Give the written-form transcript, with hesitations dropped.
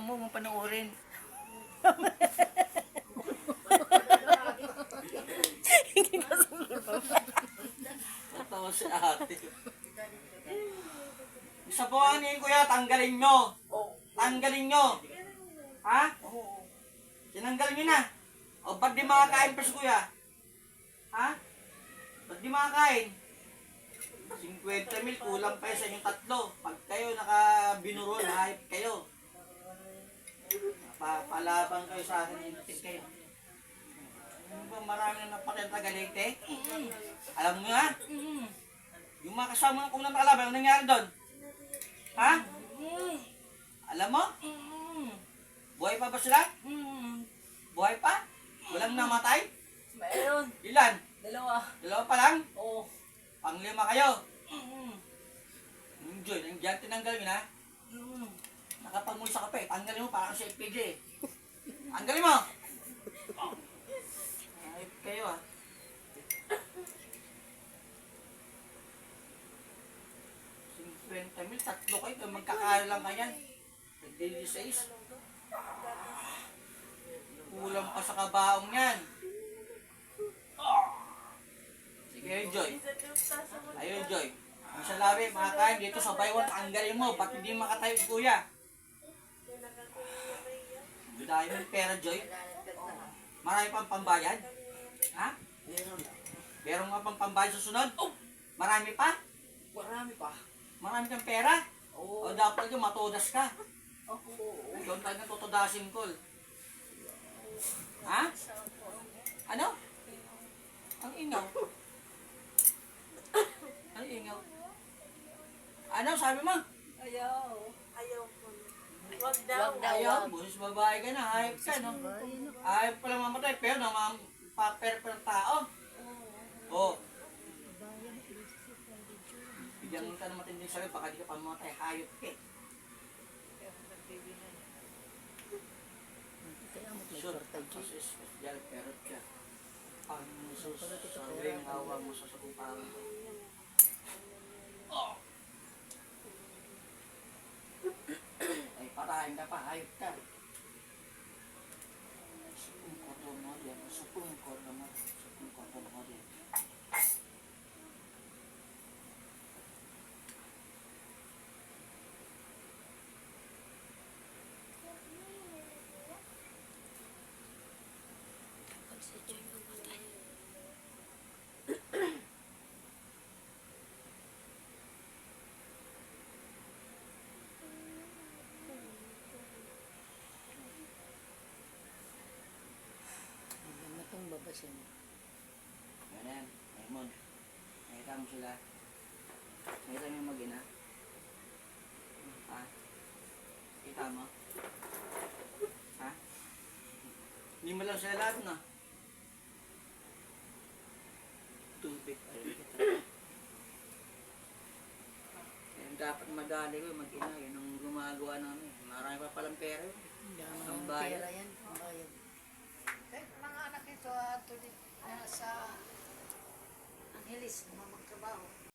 mo panoorin. Hindi ka sumunod pa. Natawa si ate. Isa po ano yun, kuya, tanggalin nyo. Tanggalin nyo. Ha? Tinanggalin nyo na. O, ba't di makakain pa si kuya? Ha? Ba't di makakain? 50 mil, kulang pa yun sa inyong tatlo. Pag kayo nakabinuro, hype kayo. Palabang kayo sa akin, inutin kayo. Ano ba, marami na napatenta galite? Alam mo ha? Yung mga kasama kong nakalaban, anong nangyari doon? Ha? Alam mo? Buhay pa ba sila? Buhay pa? Walang namatay? Mayroon. Ilan? Dalawa. Dalawa pa lang? Oo. Panglima kayo? Enjoy, nandiyan tinanggal nyo na? Nakapagmulsa ka pa eh. Tanggalin mo parang si FPJ. Tanggalin mo! Ayop kayo ah. $50,000, tatlo kayo. Magkakala lang kanyan. Daily 6. Kulang pa sa kabaong yan. Sige, Joy. Ayun, Joy. Sa labi, makakain dito sa Baywan, tanggalin mo. Ba't hindi makatayo si kuya? Dahil mo yung pera, Joy. Marami pang pambayad. Ha? Meron nga pang pambayad sa sunod? Marami pa? Marami pa. Marami kang pera? Oo. O dapat yung matodas ka. Oo. Doon tayo na tutudasin, Col. Ha? Ano? Ang ingaw. Ang ingaw. Ano, sabi mo? Ayaw. Ayaw ko. Wag daw. Ayaw, busis babae ka na, hayop ka, no? Hayop pa lang mamatay, pero paper pa ng tao. Oo. Bigyan ka na matinding sabi, baka di ka pa mamatay, hayop ka eh. Sure, kasi special, pero ka. Ang sasabi ng awa mo sa sagupahan mo. Oh! Ay, parahin ka pa, hayop ka. Supong ko to mo yan, supong ko naman, supong ko to mo yan. Matumba ba siya? Ganyan, Raymond. Nakita mo sila. Nakita mo yung mag-ina. Ha? Kita mo? Ha? Hindi mo lang sila lahat, no? Tubig. Ayun kita. Yan dapat madali ko, mag-ina. Yun ang gumagawa namin. Marami pa palang pera yun. Ang bayad. Pera yan. Ang bayad. Mga anak nito, sa Angeles, magtrabaho.